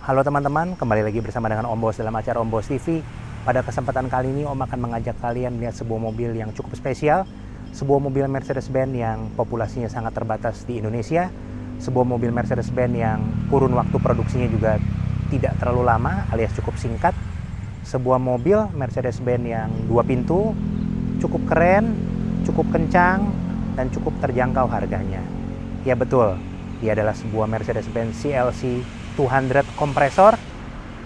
Halo teman-teman, kembali lagi bersama dengan Om Bos dalam acara Om Bos TV. Pada kesempatan kali ini Om akan mengajak kalian melihat sebuah mobil yang cukup spesial. Sebuah mobil Mercedes-Benz yang populasinya sangat terbatas di Indonesia. Sebuah mobil Mercedes-Benz yang kurun waktu produksinya juga tidak terlalu lama alias cukup singkat. Sebuah mobil Mercedes-Benz yang 2 pintu, cukup keren, cukup kencang, dan cukup terjangkau harganya. Ya betul, dia adalah sebuah Mercedes-Benz CLC 200 kompresor,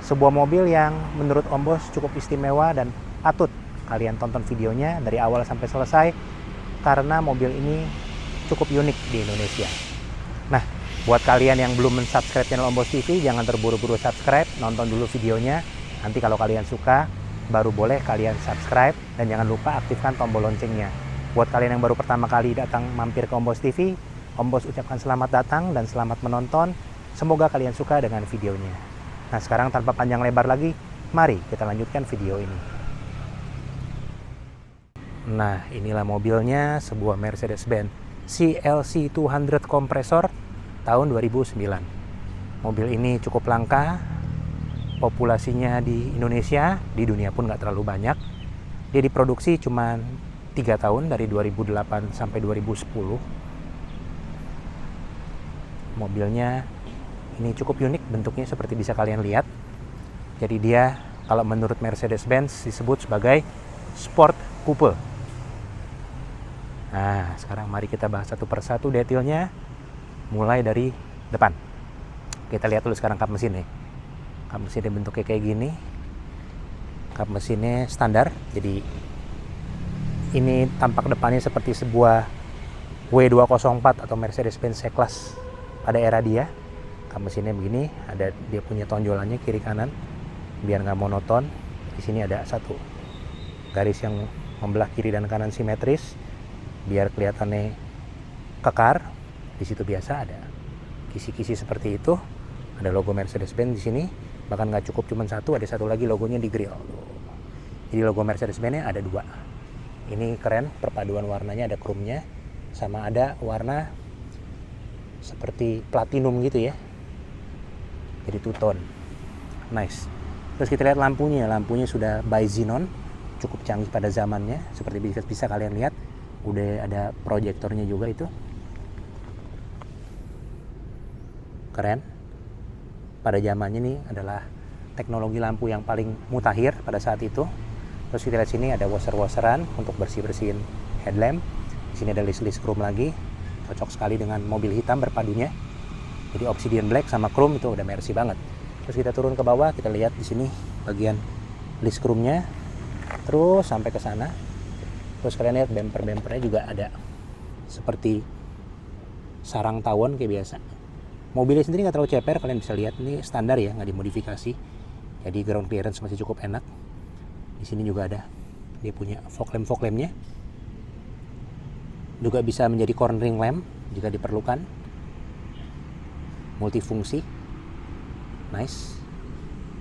sebuah mobil yang menurut Om Bos cukup istimewa dan patut kalian tonton videonya dari awal sampai selesai karena mobil ini cukup unik di Indonesia. Nah, buat kalian yang belum mensubscribe channel Om Bos TV, jangan terburu-buru subscribe, nonton dulu videonya. Nanti kalau kalian suka, baru boleh kalian subscribe dan jangan lupa aktifkan tombol loncengnya. Buat kalian yang baru pertama kali datang mampir ke Om Bos TV, Om Bos ucapkan selamat datang dan selamat menonton. Semoga kalian suka dengan videonya. Nah, sekarang tanpa panjang lebar lagi, mari kita lanjutkan video ini. Nah, inilah mobilnya, sebuah Mercedes-Benz CLC 200 kompresor tahun 2009. Mobil ini cukup langka, populasinya di Indonesia, di dunia pun nggak terlalu banyak. Dia diproduksi cuma 3 tahun, dari 2008 sampai 2010. Mobilnya ini cukup unik bentuknya seperti bisa kalian lihat. Jadi dia kalau menurut Mercedes-Benz disebut sebagai sport coupe. Nah, sekarang mari kita bahas satu persatu detailnya mulai dari depan. Kita lihat dulu sekarang kap mesinnya. Kap mesinnya bentuknya kayak gini. Kap mesinnya standar. Jadi ini tampak depannya seperti sebuah W204 atau Mercedes-Benz C-Class pada era dia. Kap mesinnya begini, ada dia punya tonjolannya kiri kanan biar nggak monoton. Di sini ada satu garis yang membelah kiri dan kanan simetris biar kelihatannya kekar. Di situ biasa ada kisi-kisi seperti itu. Ada logo Mercedes-Benz di sini. Bahkan nggak cukup cuma satu, ada satu lagi logonya di grill. Jadi logo Mercedes-Benz-nya ada 2. Ini keren, perpaduan warnanya, ada chrome-nya sama ada warna seperti platinum gitu ya. Jadi two-tone, nice. Terus kita lihat lampunya sudah by Xenon, cukup canggih pada zamannya. Seperti bisa kalian lihat, udah ada proyektornya juga itu. Keren. Pada zamannya ini adalah teknologi lampu yang paling mutakhir pada saat itu. Terus kita lihat sini ada washer-washeran untuk bersih-bersihin headlamp. Di sini ada list-list chrome lagi, cocok sekali dengan mobil hitam berpadunya. Jadi obsidian black sama chrome itu udah mercy banget. Terus kita turun ke bawah, kita lihat di sini bagian list chrome-nya, terus sampai ke sana. Terus kalian lihat bumper-bumpernya juga ada seperti sarang tawon kayak biasa. Mobilnya sendiri nggak terlalu ceper, kalian bisa lihat ini standar ya, nggak dimodifikasi. Jadi ground clearance masih cukup enak. Di sini juga ada dia punya fog lamp-nya. Juga bisa menjadi cornering lamp jika diperlukan. Multifungsi, nice.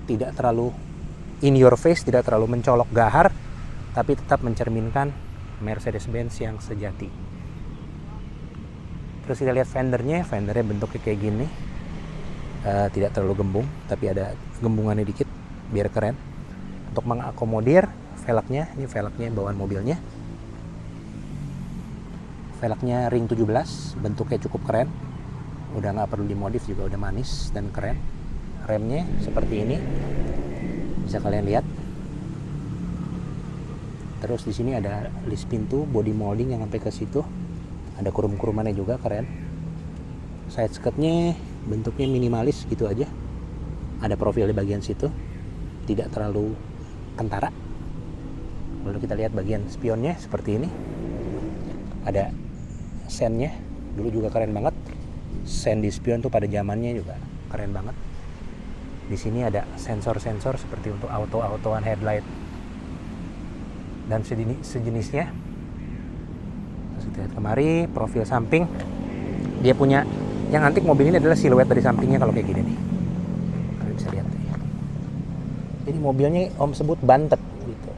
Tidak terlalu in your face, tidak terlalu mencolok gahar, tapi tetap mencerminkan Mercedes-Benz yang sejati. Terus kita lihat fendernya bentuknya kayak gini, tidak terlalu gembung, tapi ada gembungannya dikit biar keren. Untuk mengakomodir velgnya, ini velgnya bawaan mobilnya. Velgnya ring 17, bentuknya cukup keren. Udah nggak perlu dimodif, juga udah manis dan keren. Remnya seperti ini, bisa kalian lihat. Terus di sini ada list pintu, body molding yang sampai ke situ. Ada kurum-kurumannya juga, keren. Side skirtnya bentuknya minimalis gitu aja. Ada profil di bagian situ, tidak terlalu kentara. Lalu kita lihat bagian spionnya seperti ini. Ada sennya, dulu juga keren banget. Sen di spion tuh pada zamannya juga keren banget. Di sini ada sensor-sensor seperti untuk auto-autoan headlight dan sejenisnya. Terus kita lihat kemari, profil samping. Dia punya, yang antik mobil ini adalah siluet dari sampingnya kalau kayak gini nih. Kalian bisa lihat ya. Jadi mobilnya Om sebut bantet gitu.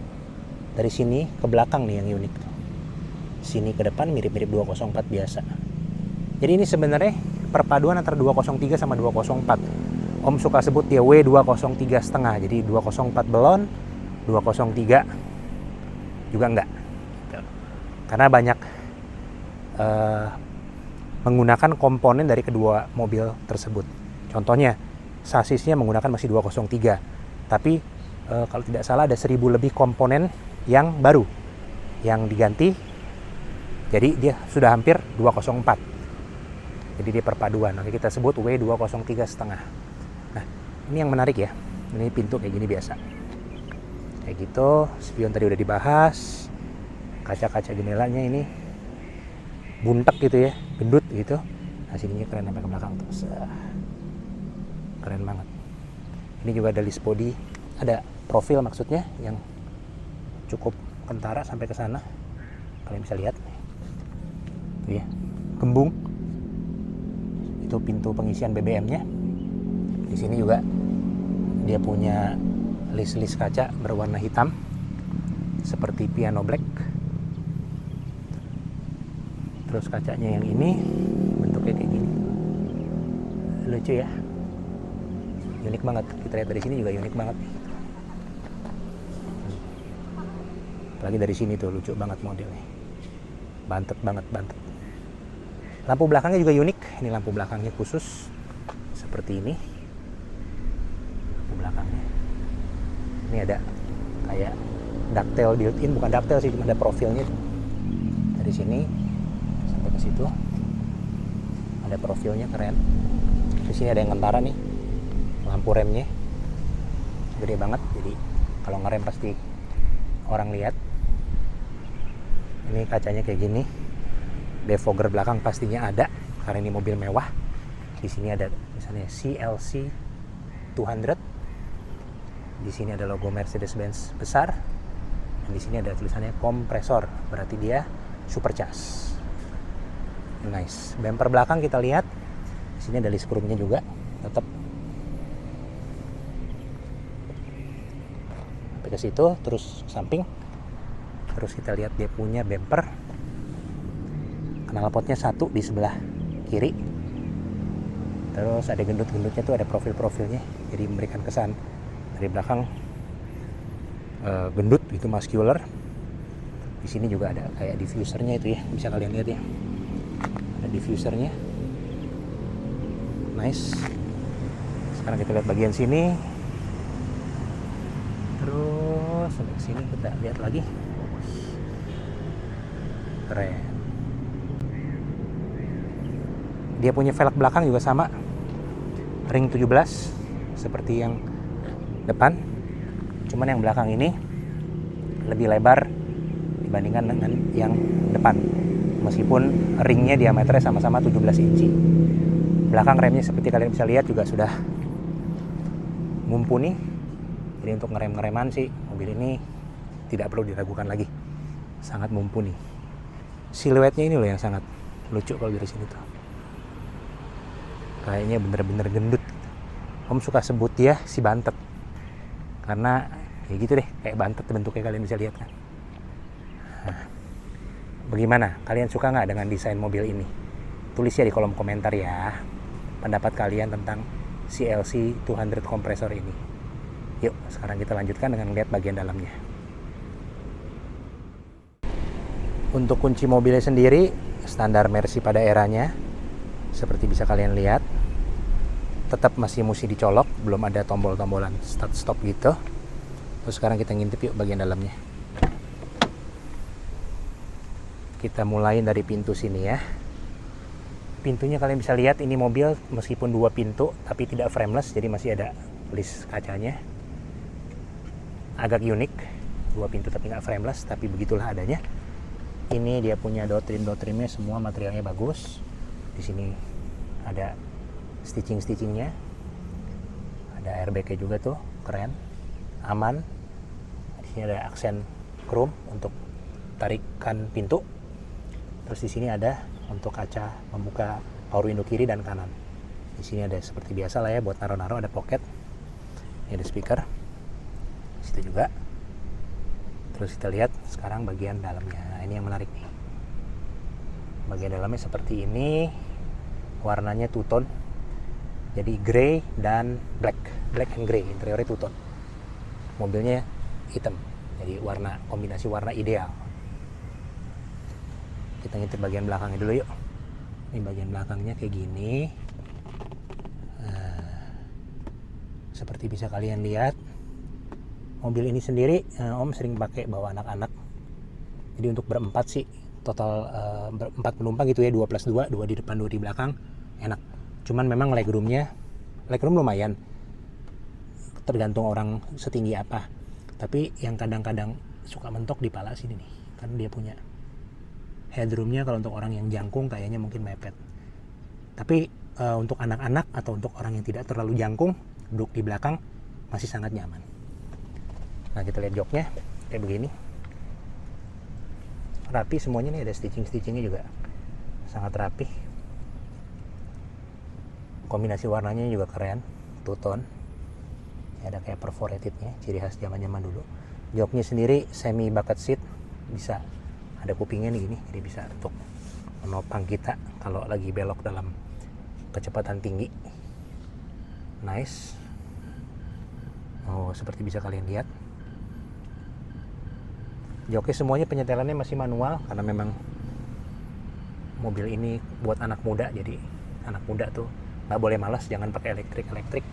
Dari sini ke belakang nih yang unik. Sini ke depan mirip-mirip 204 biasa. Jadi ini sebenarnya perpaduan antara 203 sama 204. Om suka sebut dia W203 setengah, jadi 204 belum, 203 juga enggak. Karena banyak menggunakan komponen dari kedua mobil tersebut. Contohnya, sasisnya menggunakan masih 203, tapi kalau tidak salah ada 1000 lebih komponen yang baru, yang diganti. Jadi dia sudah hampir 204. Jadi dia perpaduan. Oke, kita sebut W203 setengah. Nah, ini yang menarik ya. Ini pintu kayak gini biasa. Kayak gitu, spion tadi udah dibahas. Kaca-kaca jendelanya ini buntek gitu ya, gendut gitu. Nah, sininya keren sampai ke belakang tuh. Keren banget. Ini juga ada list body, ada profil maksudnya yang cukup kentara sampai ke sana. Kalian bisa lihat. Tuh ya, gembung. Itu pintu pengisian BBM-nya. Di sini juga dia punya list-list kaca berwarna hitam seperti piano black. Terus kacanya yang ini bentuknya kayak gini. Lucu ya. Unik banget. Kita lihat dari sini juga unik banget. Apalagi dari sini tuh lucu banget modelnya. Bantet banget, bantet. Lampu belakangnya juga unik. Ini lampu belakangnya khusus seperti ini. Lampu belakangnya. Ini ada kayak ductile built-in, bukan ductile sih, cuma ada profilnya. Dari sini sampai ke situ ada profilnya, keren. Di sini ada yang kentara nih. Lampu remnya gede banget, jadi kalau ngerem pasti orang lihat. Ini kacanya kayak gini. Defogger belakang pastinya ada karena ini mobil mewah. Di sini ada misalnya CLC 200. Di sini ada logo Mercedes-Benz besar. Dan di sini ada tulisannya kompresor, berarti dia supercharged. Nice. Bumper belakang kita lihat. Di sini ada list chrome-nya juga, tetap. Sampai ke situ, terus ke samping. Terus kita lihat dia punya bumper. Knalpotnya satu di sebelah kiri. Terus ada gendut-gendutnya tuh, ada profil-profilnya, jadi memberikan kesan dari belakang gendut itu, muscular. Di sini juga ada kayak diffusernya itu ya, bisa kalian lihat ya. Ada diffusernya. Nice. Sekarang kita lihat bagian sini. Terus sampai sini kita lihat lagi. Keren. Dia punya velg belakang juga sama, ring 17 seperti yang depan, cuman yang belakang ini lebih lebar dibandingkan dengan yang depan, meskipun ringnya diameternya sama-sama 17 inci. Belakang remnya seperti kalian bisa lihat juga sudah mumpuni, jadi untuk ngerem-ngereman sih mobil ini tidak perlu diragukan lagi, sangat mumpuni. Siluetnya ini loh yang sangat lucu kalau dari sini tuh. Kayaknya bener-bener gendut. Om suka sebut dia si bantet. Karena ya gitu deh, kayak bantet bentuknya, kalian bisa lihat kan. Nah, bagaimana? Kalian suka nggak dengan desain mobil ini? Tulis ya di kolom komentar ya, pendapat kalian tentang CLC 200 kompresor ini. Yuk, sekarang kita lanjutkan dengan lihat bagian dalamnya. Untuk kunci mobilnya sendiri, standar Mercy pada eranya. Seperti bisa kalian lihat, tetap masih mesti dicolok, belum ada tombol-tombolan start stop gitu. Terus sekarang kita ngintip yuk bagian dalamnya. Kita mulai dari pintu sini ya. Pintunya kalian bisa lihat, ini mobil meskipun 2 pintu tapi tidak frameless, jadi masih ada list kacanya. Agak unik, 2 pintu tapi nggak frameless, tapi begitulah adanya. Ini dia punya door trim-nya, semua materialnya bagus. Di sini ada stitching-stitchingnya, ada airbag-nya juga tuh, keren, aman. Di sini ada aksen chrome untuk tarikan pintu. Terus di sini ada untuk kaca membuka power window kiri dan kanan. Di sini ada seperti biasa lah ya, buat naruh-naruh, ada pocket. Ini ada speaker. Di situ juga. Terus kita lihat sekarang bagian dalamnya. Nah, ini yang menarik nih. Bagian dalamnya seperti ini, warnanya two tone, Jadi grey dan black and grey, interiornya two tone. Mobilnya hitam, jadi kombinasi warna ideal. Kita ngintip bagian belakangnya dulu yuk. Ini bagian belakangnya kayak gini. Seperti bisa kalian lihat, mobil ini sendiri Om sering pakai bawa anak-anak. Jadi untuk berempat sih, total 4 penumpang gitu ya, 2+2, 2 di depan 2 di belakang, enak. Cuman memang legroom lumayan, tergantung orang setinggi apa. Tapi yang kadang-kadang suka mentok di pala sini nih, karena dia punya headroomnya. Kalau untuk orang yang jangkung kayaknya mungkin mepet. Tapi untuk anak-anak atau untuk orang yang tidak terlalu jangkung, duduk di belakang masih sangat nyaman. Nah, kita lihat joknya kayak begini, rapi semuanya nih, ada stitchingnya juga sangat rapi. Kombinasi warnanya juga keren, two tone. Ada kayak perforatednya, ciri khas zaman-zaman dulu. Joknya sendiri semi bucket seat, bisa ada kupingnya nih gini, jadi bisa untuk menopang kita kalau lagi belok dalam kecepatan tinggi. Nice. Oh, seperti bisa kalian lihat, joknya semuanya penyetelannya masih manual, karena memang mobil ini buat anak muda. Jadi anak muda tuh nggak boleh malas, jangan pakai elektrik,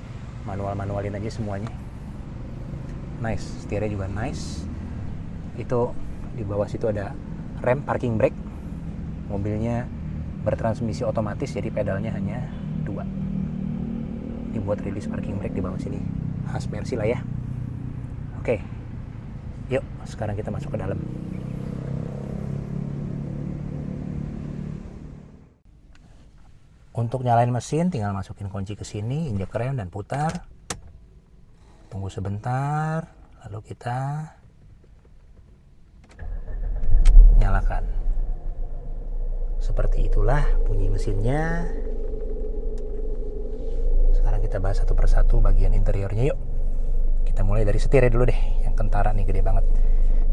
manualin aja semuanya. Nice, setirnya juga nice. Itu di bawah situ ada rem parking brake. Mobilnya bertransmisi otomatis, jadi pedalnya hanya 2. Ini buat rilis parking brake di bawah sini, khas Mercy lah ya. Oke, yuk sekarang kita masuk ke dalam. Untuk nyalain mesin tinggal masukin kunci ke sini, injek rem dan putar. Tunggu sebentar, lalu kita nyalakan. Seperti itulah bunyi mesinnya. Sekarang kita bahas satu persatu bagian interiornya yuk. Kita mulai dari setirnya dulu deh, yang kentara nih, gede banget.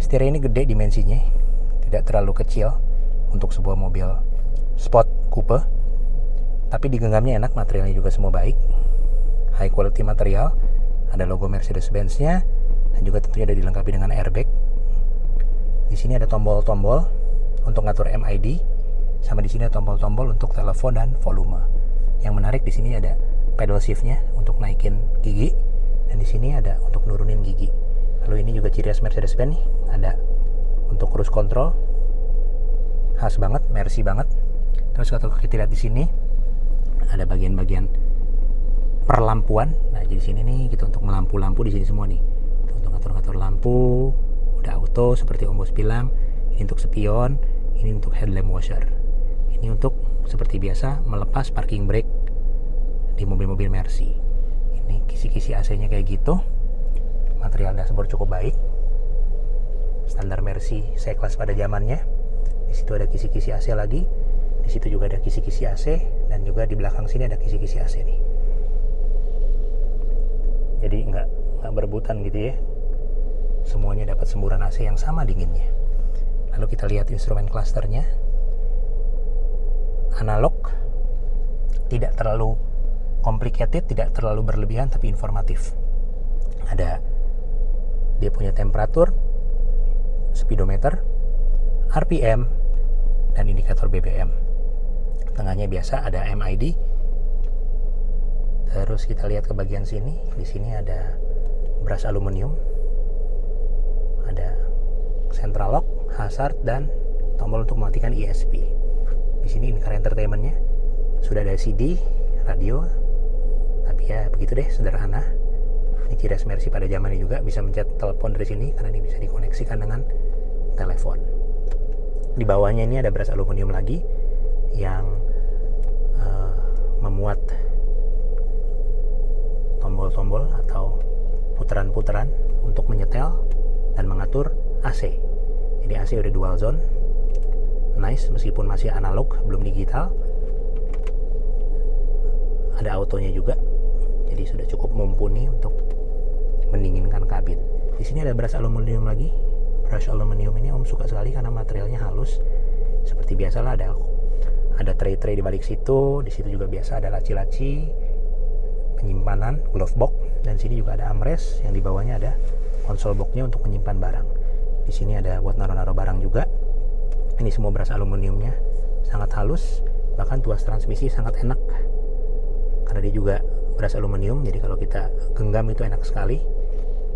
Setirnya ini gede dimensinya, tidak terlalu kecil untuk sebuah mobil sport coupe. Tapi di genggamnya enak, materialnya juga semua baik, high quality material. Ada logo Mercedes-Benz-nya, dan juga tentunya ada dilengkapi dengan airbag. Di sini ada tombol-tombol untuk ngatur MID, sama di sini ada tombol-tombol untuk telepon dan volume. Yang menarik di sini ada pedal shift-nya untuk naikin gigi, dan di sini ada untuk nurunin gigi. Lalu ini juga ciri khas Mercedes-Benz nih, ada untuk cruise control, khas banget, Mercy banget. Terus kalau kita lihat di sini ada bagian-bagian perlampuan. Nah, di sini nih kita untuk melampu-lampu di sini semua nih. Untuk ngatur-ngatur lampu, udah auto seperti Om Bos bilang. Ini untuk spion, ini untuk headlamp washer. Ini untuk seperti biasa melepas parking brake di mobil-mobil Mercy. Ini kisi-kisi AC-nya kayak gitu. Material dashboard cukup baik. Standar Mercy C-Class pada zamannya. Di situ ada kisi-kisi AC lagi. Di situ juga ada kisi-kisi AC, dan juga di belakang sini ada kisi-kisi AC nih. Jadi nggak berebutan gitu ya. Semuanya dapat semburan AC yang sama dinginnya. Lalu kita lihat instrumen clusternya. Analog, tidak terlalu complicated, tidak terlalu berlebihan, tapi informatif. Ada dia punya temperatur, speedometer, RPM, dan indikator BBM. Tengahnya biasa ada MID. Terus kita lihat ke bagian sini. Di sini ada brush aluminium, ada central lock, hazard, dan tombol untuk mematikan ESP. Di sini in-car entertainment-nya sudah ada CD, radio, tapi ya begitu deh, sederhana. Ini ciri khas Mercy pada zamannya juga, bisa mencet telepon dari sini karena ini bisa dikoneksikan dengan telepon. Di bawahnya ini ada brush aluminium lagi yang memuat tombol-tombol atau putaran-putaran untuk menyetel dan mengatur AC. Jadi AC udah dual zone, nice, meskipun masih analog, belum digital. Ada autonya juga, jadi sudah cukup mumpuni untuk mendinginkan kabin. Di sini ada brush aluminium lagi. Brush aluminium ini Om suka sekali karena materialnya halus. Seperti biasalah ada tray-tray di balik situ. Di situ juga biasa ada laci-laci. penyimpanan glove box, dan sini juga ada armrest yang di bawahnya ada konsol boxnya untuk menyimpan barang. Di sini ada buat naruh-naruh barang juga. Ini semua beras aluminiumnya sangat halus, bahkan tuas transmisi sangat enak karena dia juga beras aluminium, jadi kalau kita genggam itu enak sekali.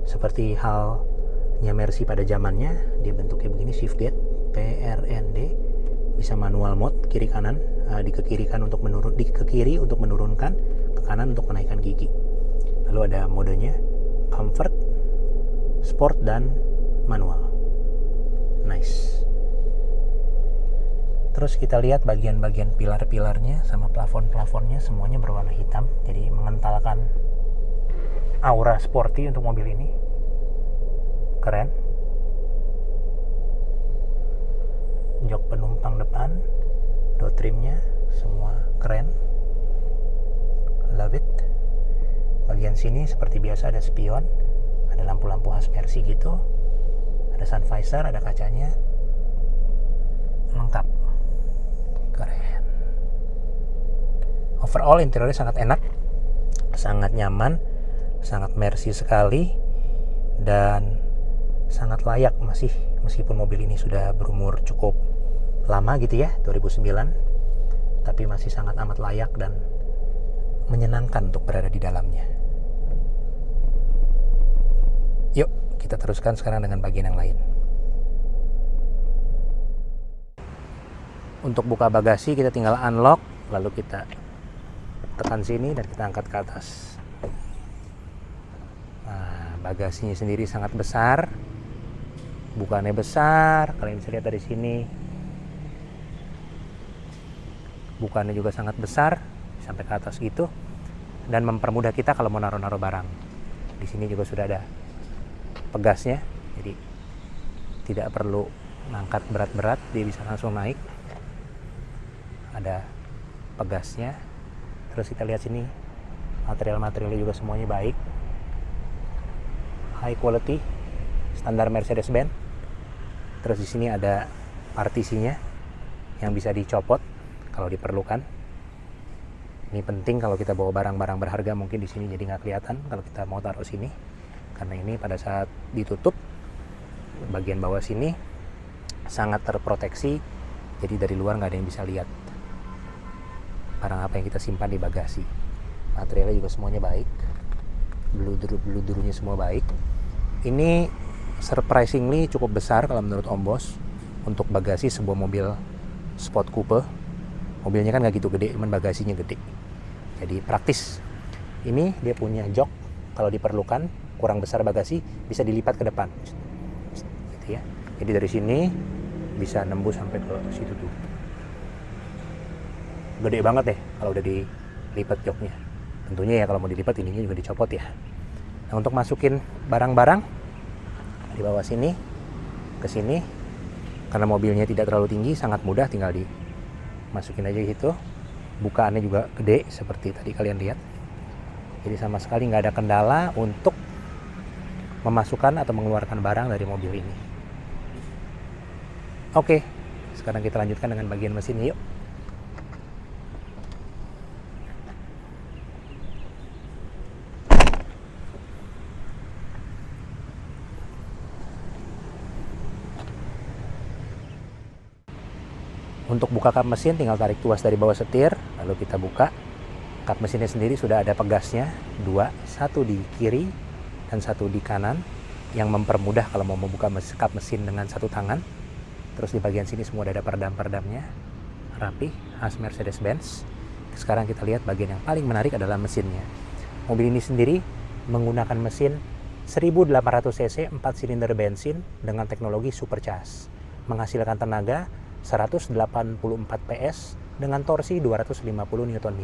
Seperti halnya Mercy pada zamannya, dia bentuknya begini, shift gate PRND, bisa manual mode kiri kanan, di ke kiri untuk menurunkan, ke kanan untuk menaikkan gigi. Lalu ada modenya comfort, sport, dan manual. Nice. Terus kita lihat bagian-bagian pilar-pilarnya sama plafon-plafonnya semuanya berwarna hitam, jadi mengentalkan aura sporty untuk mobil ini. Keren. Jok penumpang depan, door trimnya semua keren. Love it. Bagian sini seperti biasa ada spion, ada lampu-lampu khas Mercy gitu, ada sun visor, ada kacanya, lengkap. Keren. Overall interiornya sangat enak, sangat nyaman, sangat Mercy sekali, dan sangat layak masih, meskipun mobil ini sudah berumur cukup lama gitu ya, 2009, tapi masih sangat amat layak dan menyenangkan untuk berada di dalamnya. Yuk kita teruskan sekarang dengan bagian yang lain. Untuk buka bagasi kita tinggal unlock, lalu kita tekan sini dan kita angkat ke atas. Nah, bagasinya sendiri sangat besar, bukannya besar, kalian bisa lihat dari sini. Bukannya juga sangat besar, sampai ke atas gitu, dan mempermudah kita kalau mau naruh-naruh barang. Di sini juga sudah ada pegasnya, jadi tidak perlu ngangkat berat-berat, dia bisa langsung naik. Ada pegasnya. Terus kita lihat sini, material-materialnya juga semuanya baik, high quality, standar Mercedes-Benz. Terus di sini ada partisinya yang bisa dicopot kalau diperlukan. Ini penting kalau kita bawa barang-barang berharga, mungkin di sini jadi nggak kelihatan kalau kita mau taruh sini, karena ini pada saat ditutup bagian bawah sini sangat terproteksi, jadi dari luar nggak ada yang bisa lihat barang apa yang kita simpan di bagasi. Materialnya juga semuanya baik, bludur-bludurnya semua baik. Ini surprisingly cukup besar kalau menurut Om Bos untuk bagasi sebuah mobil sport coupe. Mobilnya kan nggak gitu gede, cuman bagasinya gede, jadi praktis. Ini dia punya jok, kalau diperlukan kurang besar bagasi bisa dilipat ke depan gitu ya. Jadi dari sini bisa nembus sampai ke situ tuh. Gede banget deh kalau udah dilipat joknya. Tentunya ya kalau mau dilipat ininya juga dicopot ya. Nah, untuk masukin barang-barang di bawah sini ke sini, karena mobilnya tidak terlalu tinggi, sangat mudah, tinggal dimasukin aja gitu. Bukaannya juga gede seperti tadi kalian lihat. Jadi sama sekali nggak ada kendala untuk memasukkan atau mengeluarkan barang dari mobil ini. Oke, sekarang kita lanjutkan dengan bagian mesinnya yuk. Untuk buka kap mesin tinggal tarik tuas dari bawah setir, lalu kita buka. Kap mesinnya sendiri sudah ada pegasnya, dua, satu di kiri dan satu di kanan, yang mempermudah kalau mau membuka kap mesin dengan satu tangan. Terus di bagian sini semua ada peredam-peredamnya, rapi, khas Mercedes-Benz. Sekarang kita lihat bagian yang paling menarik adalah mesinnya. Mobil ini sendiri menggunakan mesin 1800 cc 4 silinder bensin dengan teknologi supercharge, menghasilkan tenaga 184 PS dengan torsi 250 Nm.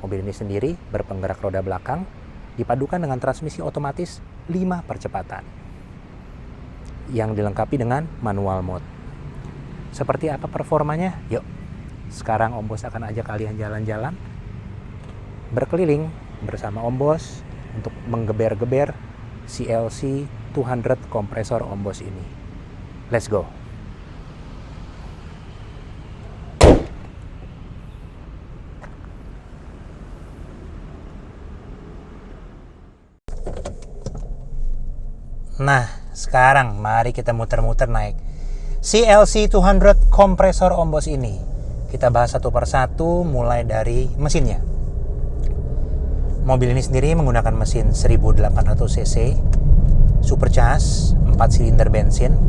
Mobil ini sendiri berpenggerak roda belakang, dipadukan dengan transmisi otomatis 5 percepatan yang dilengkapi dengan manual mode. Seperti apa performanya? Yuk, sekarang Om Bos akan ajak kalian jalan-jalan berkeliling bersama Om Bos untuk menggeber-geber CLC 200 kompresor Om Bos ini. Let's go! Nah, sekarang mari kita muter-muter naik CLC 200 kompresor Ombos ini. Kita bahas satu persatu mulai dari mesinnya. Mobil ini sendiri menggunakan mesin 1800 cc supercharged 4 silinder bensin,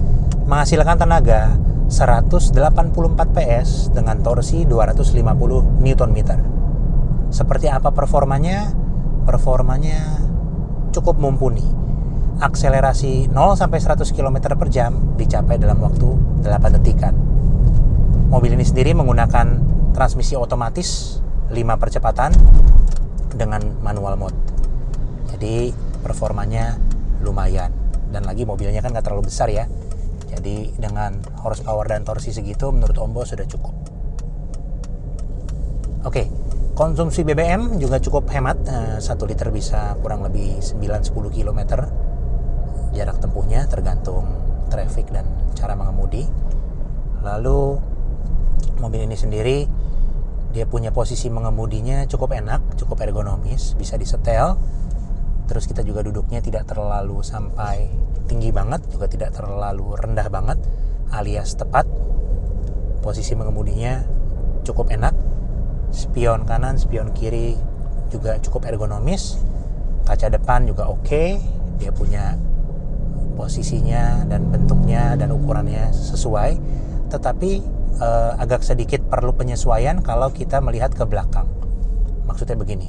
menghasilkan tenaga 184 PS dengan torsi 250 Nm. Seperti apa performanya? Performanya cukup mumpuni. Akselerasi 0 sampai 100 km per jam dicapai dalam waktu 8 detikan. Mobil ini sendiri menggunakan transmisi otomatis 5 percepatan dengan manual mode. Jadi performanya lumayan. Dan lagi mobilnya kan gak terlalu besar ya. Jadi dengan horsepower dan torsi segitu menurut Ombos sudah cukup. Oke, konsumsi BBM juga cukup hemat. 1 liter bisa kurang lebih 9-10 km jarak tempuhnya tergantung traffic dan cara mengemudi. Lalu mobil ini sendiri dia punya posisi mengemudinya cukup enak, cukup ergonomis, bisa disetel. Terus kita juga duduknya tidak terlalu sampai tinggi banget, juga tidak terlalu rendah banget, alias tepat. Posisi mengemudinya cukup enak. Spion kanan, spion kiri juga cukup ergonomis. Kaca depan juga oke. Dia punya posisinya dan bentuknya dan ukurannya sesuai. Tetapi agak sedikit perlu penyesuaian kalau kita melihat ke belakang. Maksudnya begini,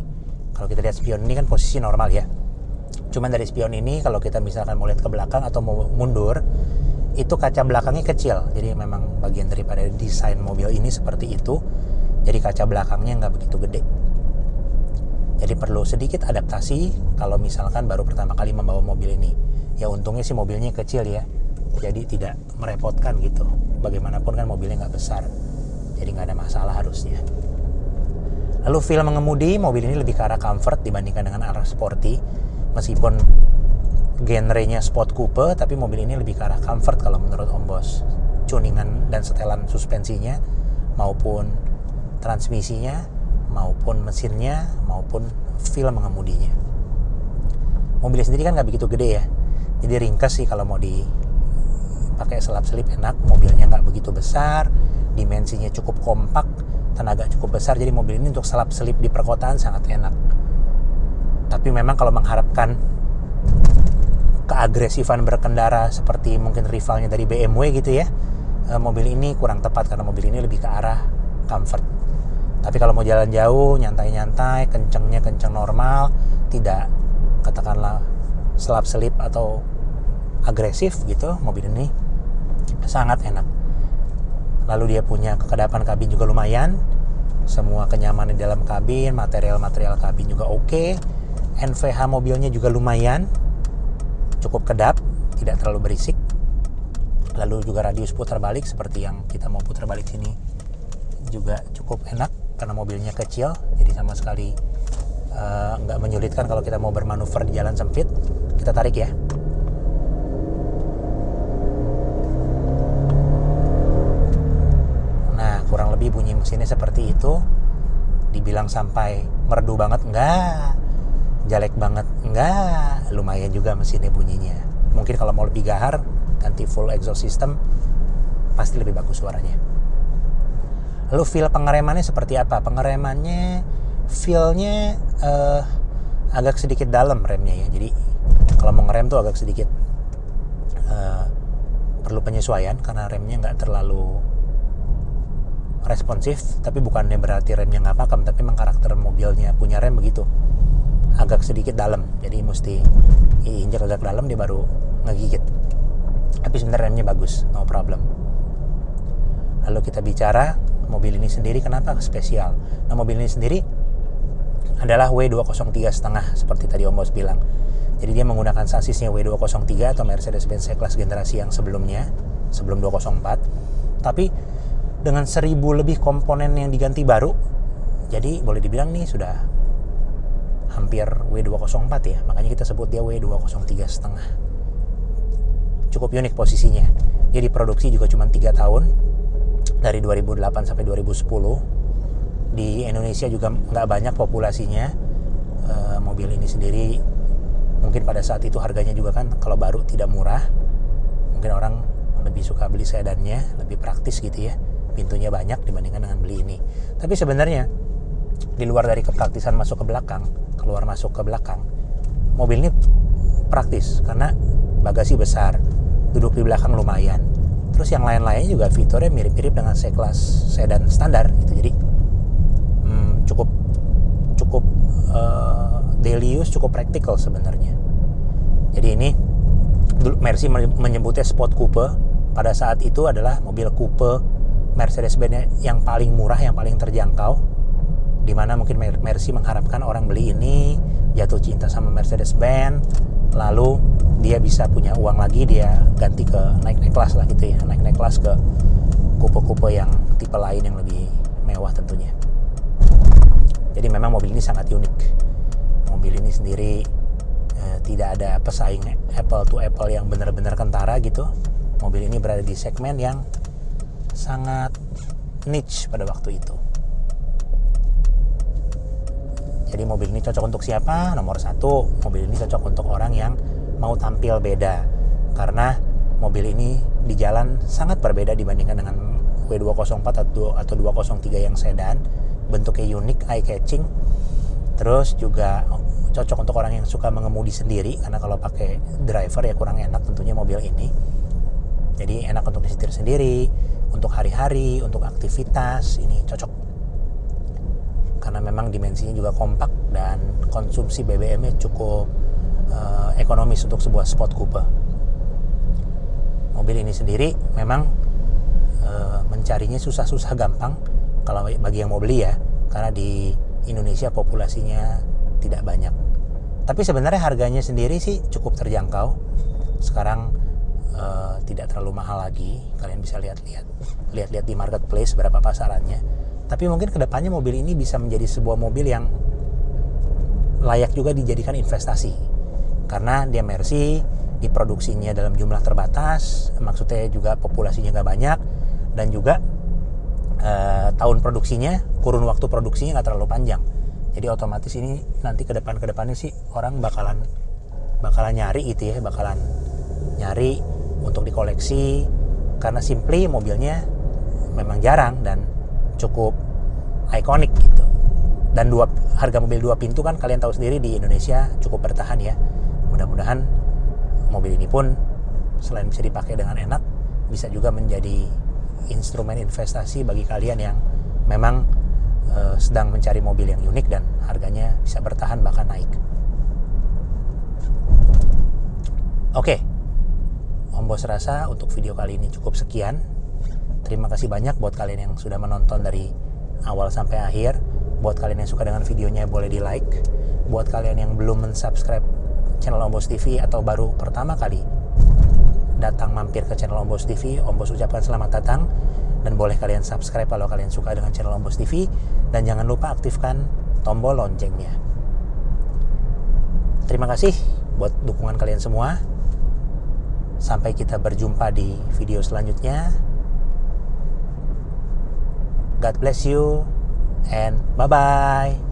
kalau kita lihat spion ini kan posisi normal ya. Cuman dari spion ini kalau kita misalkan mau lihat ke belakang atau mau mundur, itu kaca belakangnya kecil. Jadi memang bagian daripada desain mobil ini seperti itu. Jadi kaca belakangnya nggak begitu gede. Jadi perlu sedikit adaptasi kalau misalkan baru pertama kali membawa mobil ini. Ya untungnya sih mobilnya kecil ya. Jadi tidak merepotkan gitu. Bagaimanapun kan mobilnya nggak besar. Jadi nggak ada masalah harusnya. Lalu feel mengemudi, mobil ini lebih ke arah comfort dibandingkan dengan arah sporty. Meskipun genrenya sport coupe, tapi mobil ini lebih ke arah comfort kalau menurut Ombos. Tuningan dan setelan suspensinya, maupun transmisinya, maupun mesinnya, maupun feel mengemudinya. Mobilnya sendiri kan nggak begitu gede ya, jadi ringkas sih kalau mau dipakai selap-selip enak. Mobilnya nggak begitu besar, dimensinya cukup kompak, tenaga cukup besar. Jadi mobil ini untuk selap-selip di perkotaan sangat enak. Tapi memang kalau mengharapkan keagresifan berkendara seperti mungkin rivalnya dari BMW gitu ya, mobil ini kurang tepat karena mobil ini lebih ke arah comfort. Tapi kalau mau jalan jauh, nyantai-nyantai, kencengnya kenceng normal, tidak katakanlah selap-selip atau agresif gitu, mobil ini sangat enak. Lalu dia punya kekedapan kabin juga lumayan, semua kenyamanan di dalam kabin, material-material kabin juga oke. NVH mobilnya juga lumayan, cukup kedap, tidak terlalu berisik. Lalu juga radius putar balik seperti yang kita mau putar balik sini juga cukup enak karena mobilnya kecil, jadi sama sekali nggak menyulitkan kalau kita mau bermanuver di jalan sempit. Kita tarik ya. Nah, kurang lebih bunyi mesinnya seperti itu. Dibilang sampai merdu banget enggak, jelek banget enggak, lumayan juga mesinnya bunyinya. Mungkin kalau mau lebih gahar, ganti full exhaust system, pasti lebih bagus suaranya. Lalu feel pengeremannya seperti apa? Pengeremannya feel-nya agak sedikit dalam remnya ya. Jadi kalau mau ngerem tuh agak sedikit perlu penyesuaian karena remnya nggak terlalu responsif. Tapi bukannya berarti remnya nggak pakem, tapi memang karakter mobilnya punya rem begitu, agak sedikit dalam. Jadi mesti injak agak dalam dia baru ngegigit. Tapi sebenarnya remnya bagus, no problem. Lalu kita bicara mobil ini sendiri kenapa spesial. Nah, mobil ini sendiri adalah W203,5 seperti tadi Ombos bilang. Jadi dia menggunakan sasisnya W203 atau Mercedes-Benz C-Class generasi yang sebelumnya, sebelum 204. Tapi dengan 1000 lebih komponen yang diganti baru, jadi boleh dibilang nih sudah hampir W204 ya. Makanya kita sebut dia W203,5. Cukup unik posisinya. Dia diproduksi juga cuma 3 tahun, dari 2008 sampai 2010. Di Indonesia juga nggak banyak populasinya. Mobil ini sendiri Mungkin pada saat itu harganya juga kan kalau baru tidak murah. Mungkin orang lebih suka beli sedannya, lebih praktis gitu ya. Pintunya banyak dibandingkan dengan beli ini. Tapi sebenarnya di luar dari kepraktisan masuk ke belakang, keluar masuk ke belakang, mobil ini praktis karena bagasi besar, duduk di belakang lumayan. Terus yang lain-lainnya juga fiturnya mirip-mirip dengan C-Class sedan standar gitu. Jadi cukup daily use, cukup praktikal sebenarnya. Jadi ini Mercy menyebutnya Sport Coupe. Pada saat itu adalah mobil coupe Mercedes-Benz yang paling murah, yang paling terjangkau, dimana mungkin Mercy mengharapkan orang beli ini jatuh cinta sama Mercedes-Benz, lalu dia bisa punya uang lagi, dia ganti ke naik kelas lah gitu ya, naik kelas ke coupe-coupe yang tipe lain yang lebih mewah tentunya. Jadi memang mobil ini sangat unik. Mobil ini sendiri tidak ada pesaing apple to apple yang benar-benar kentara gitu. Mobil ini berada di segmen yang sangat niche pada waktu itu. Jadi mobil ini cocok untuk siapa? Nomor satu, mobil ini cocok untuk orang yang mau tampil beda. Karena mobil ini di jalan sangat berbeda dibandingkan dengan W204 atau 203 yang sedan. Bentuknya unik, eye-catching. Terus juga cocok untuk orang yang suka mengemudi sendiri, karena kalau pakai driver ya kurang enak tentunya mobil ini. Jadi enak untuk disetir sendiri, untuk hari-hari, untuk aktivitas, ini cocok. Karena memang dimensinya juga kompak dan konsumsi BBM-nya cukup ekonomis untuk sebuah sport coupe. Mobil ini sendiri memang mencarinya susah-susah gampang kalau bagi yang mau beli ya, karena di Indonesia populasinya tidak banyak. Tapi sebenarnya harganya sendiri sih cukup terjangkau. Sekarang tidak terlalu mahal lagi. Kalian bisa lihat di marketplace berapa pasarannya. Tapi mungkin kedepannya mobil ini bisa menjadi sebuah mobil yang layak juga dijadikan investasi. Karena dia Mercy, diproduksinya dalam jumlah terbatas, maksudnya juga populasinya nggak banyak, dan juga tahun produksinya, kurun waktu produksinya nggak terlalu panjang. Jadi otomatis ini nanti kedepannya sih orang bakalan nyari gitu ya, bakalan nyari untuk dikoleksi, karena simply mobilnya memang jarang dan cukup ikonik gitu. Dan harga mobil 2 pintu kan kalian tahu sendiri di Indonesia cukup bertahan ya. Mudah-mudahan mobil ini pun selain bisa dipakai dengan enak, bisa juga menjadi instrumen investasi bagi kalian yang memang sedang mencari mobil yang unik dan harganya bisa bertahan bahkan naik. Oke, Om Bos rasa untuk video kali ini cukup sekian. Terima kasih banyak buat kalian yang sudah menonton dari awal sampai akhir. Buat kalian yang suka dengan videonya boleh di like. Buat kalian yang belum mensubscribe channel Om Bos TV atau baru pertama kali datang mampir ke channel Om Bos TV, Om Bos ucapkan selamat datang. Dan boleh kalian subscribe kalau kalian suka dengan channel Om Bos TV. Dan jangan lupa aktifkan tombol loncengnya. Terima kasih buat dukungan kalian semua. Sampai kita berjumpa di video selanjutnya. God bless you and bye-bye.